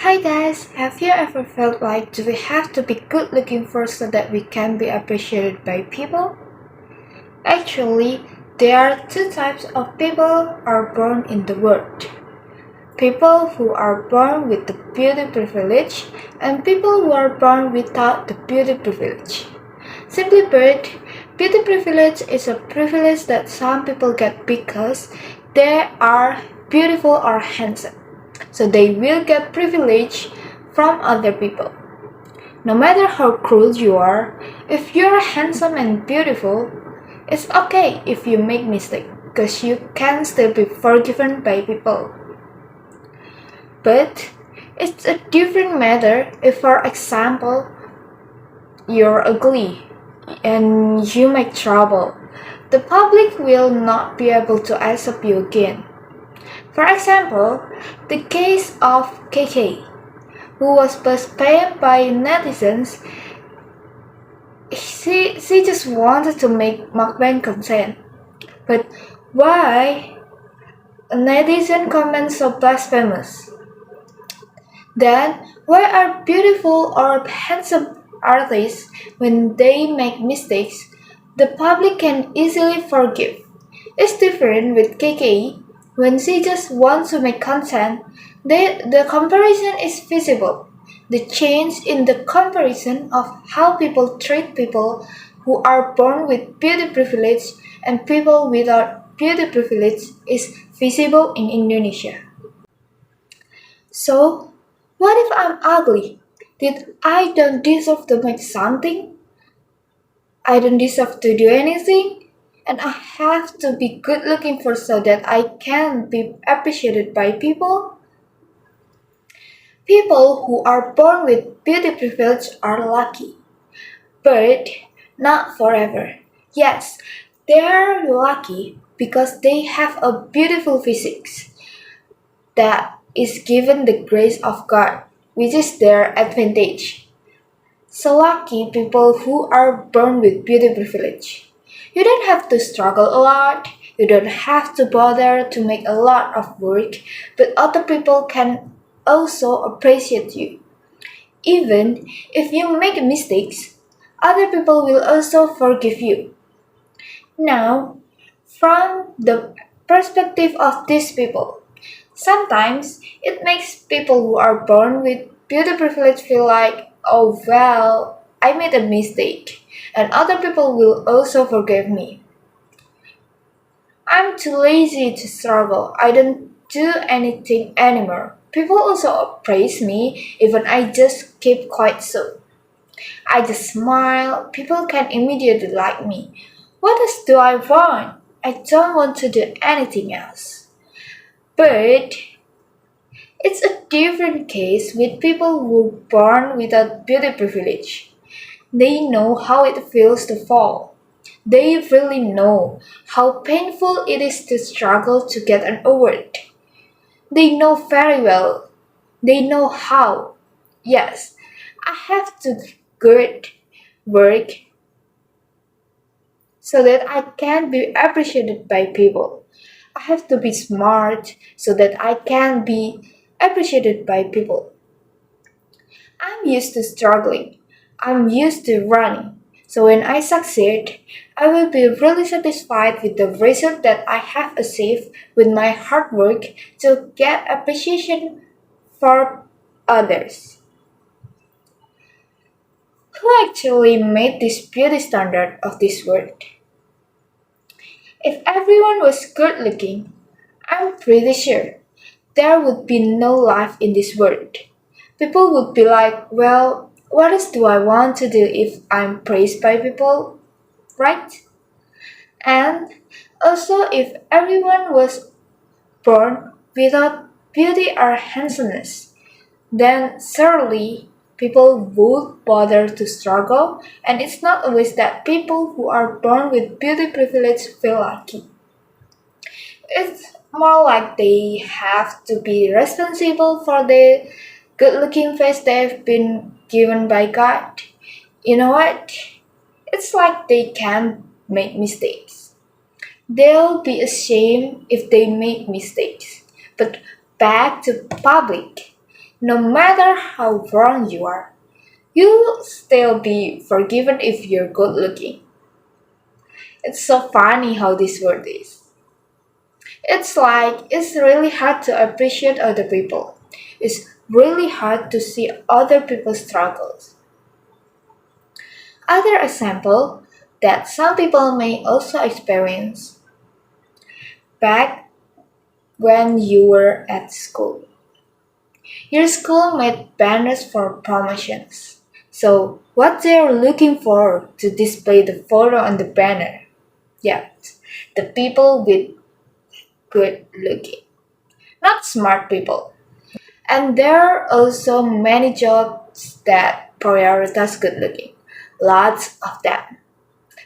Hi guys, have you ever felt like do we have to be good looking first so that we can be appreciated by people? Actually, there are two types of people are born in the world. People who are born with the beauty privilege and people who are born without the beauty privilege. Simply put, beauty privilege is a privilege that some people get because they are beautiful or handsome. So they will get privilege from other people. No matter how cruel you are, if you're handsome and beautiful, it's okay if you make mistakes because you can still be forgiven by people. But it's a different matter if, for example, you're ugly and you make trouble. The public will not be able to accept you again. For example, the case of KK, who was busted by netizens. She just wanted to make mukbang content. But why netizen comments so blasphemous? Then why are beautiful or handsome artists when they make mistakes the public can easily forgive? It's different with KK. When she just wants to make content, the comparison is visible. The change in the comparison of how people treat people who are born with beauty privilege and people without beauty privilege is visible in Indonesia. So, what if I'm ugly? Did I don't deserve to make something? I don't deserve to do anything? And I have to be good looking for so that I can be appreciated by people? People who are born with beauty privilege are lucky, but not forever. Yes, they are lucky because they have a beautiful physics that is given the grace of God, which is their advantage. So lucky people who are born with beauty privilege. You don't have to struggle a lot, you don't have to bother to make a lot of work, but other people can also appreciate you. Even if you make mistakes, other people will also forgive you. Now, from the perspective of these people, sometimes it makes people who are born with beauty privilege feel like, oh well, I made a mistake, and other people will also forgive me. I'm too lazy to struggle. I don't do anything anymore. People also praise me, even I just keep quiet so. I just smile, people can immediately like me. What else do I want? I don't want to do anything else. But it's a different case with people who were born without beauty privilege. They know how it feels to fall. They really know how painful it is to struggle to get an award. They know very well. They know how. Yes, I have to good work so that I can be appreciated by people. I have to be smart so that I can be appreciated by people. I'm used to struggling. I'm used to running. So when I succeed, I will be really satisfied with the result that I have achieved with my hard work to get appreciation for others. Who actually made this beauty standard of this world? If everyone was good looking, I'm pretty sure there would be no life in this world. People would be like, well, what else do I want to do if I'm praised by people, right? And also, if everyone was born without beauty or handsomeness, then surely people would bother to struggle, and it's not always that people who are born with beauty privilege feel lucky. It's more like they have to be responsible for the good looking face they've been given by God. You know what? It's like they can make mistakes. They'll be ashamed if they make mistakes. But back to public. No matter how wrong you are, you'll still be forgiven if you're good looking. It's so funny how this world is. It's like it's really hard to appreciate other people. It's really hard to see other people's struggles. Other example that some people may also experience back when you were at school. Your school made banners for promotions. So what they're looking for to display the photo on the banner? Yeah, the people with good looking, not smart people. And there are also many jobs that prioritize good looking. Lots of them.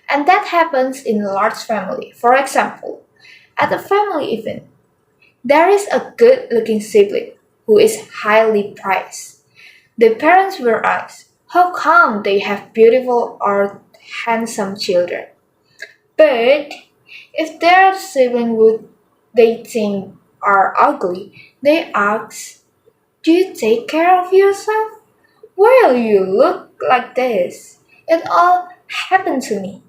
And that happens in a large family. For example, at a family event, there is a good looking sibling who is highly prized. The parents were asked, how come they have beautiful or handsome children? But if their sibling would they think are ugly, they ask, do you take care of yourself? Why will you look like this? It all happened to me.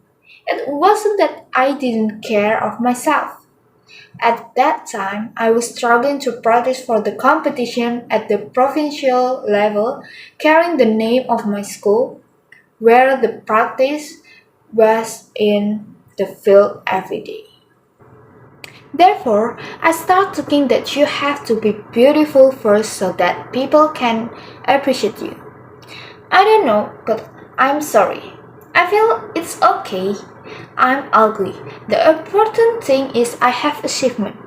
It wasn't that I didn't care of myself. At that time, I was struggling to practice for the competition at the provincial level, carrying the name of my school, where the practice was in the field every day. Therefore, I start thinking that you have to be beautiful first so that people can appreciate you. I don't know, but I'm sorry. I feel it's okay. I'm ugly. The important thing is I have achievement.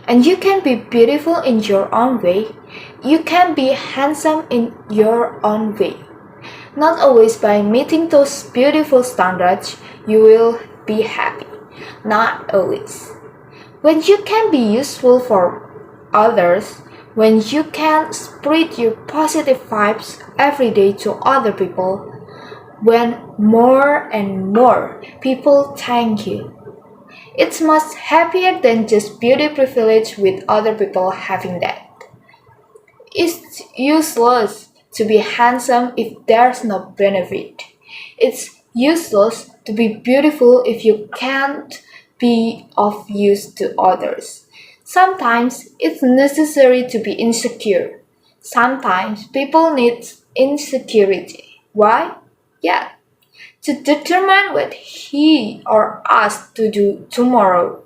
And you can be beautiful in your own way. You can be handsome in your own way. Not always by meeting those beautiful standards you will be happy. Not always. When you can be useful for others, when you can spread your positive vibes every day to other people, when more and more people thank you. It's much happier than just beauty privilege with other people having that. It's useless to be handsome if there's no benefit. It's useless to be beautiful if you can't be of use to others. Sometimes it's necessary to be insecure. Sometimes people need insecurity. Why? Yeah, to determine what he or us to do tomorrow,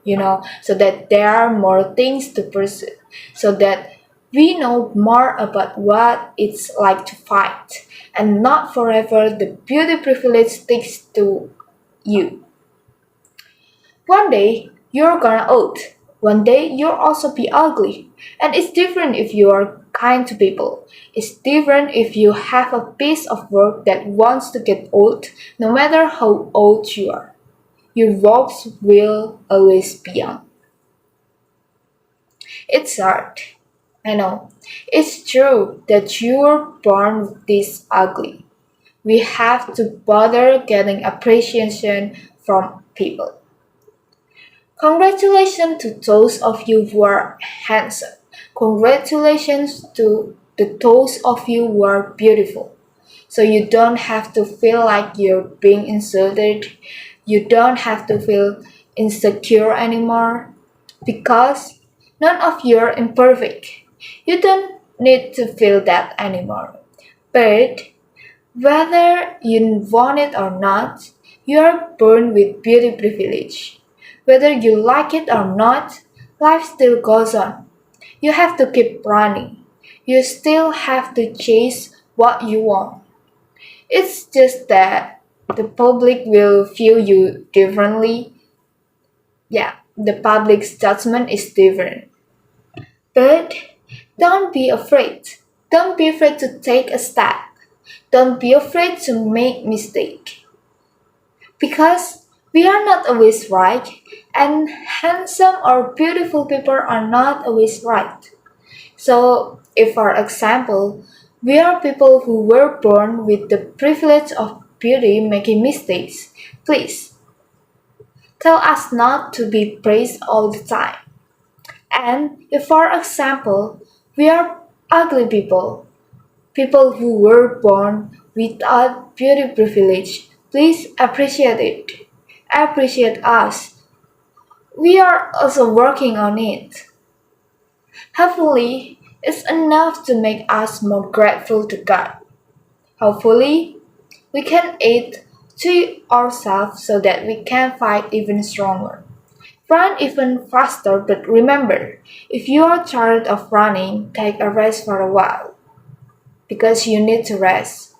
so that there are more things to pursue, so that we know more about what it's like to fight, and not forever the beauty privilege sticks to you. One day you're gonna old. One day you'll also be ugly. And it's different if you are kind to people. It's different if you have a piece of work that wants to get old, no matter how old you are. Your walks will always be young. It's hard. I know. It's true that you were born this ugly. We have to bother getting appreciation from people. Congratulations to those of you who are handsome. Congratulations to those of you who are beautiful. So you don't have to feel like you're being insulted. You don't have to feel insecure anymore because none of you are imperfect. You don't need to feel that anymore. But whether you want it or not, you are born with beauty privilege. Whether you like it or not, life still goes on. You have to keep running. You still have to chase what you want. It's just that the public will view you differently. Yeah, the public's judgment is different. But don't be afraid. Don't be afraid to take a step. Don't be afraid to make mistake. Because we are not always right, and handsome or beautiful people are not always right. So, if for example, we are people who were born with the privilege of beauty making mistakes, please tell us not to be praised all the time. And if for example, we are ugly people, People who were born without beauty privilege, please appreciate it. Appreciate us. We are also working on it. Hopefully, it's enough to make us more grateful to God. Hopefully, we can aid to ourselves so that we can fight even stronger. Run even faster, but remember, if you are tired of running, take a rest for a while because you need to rest.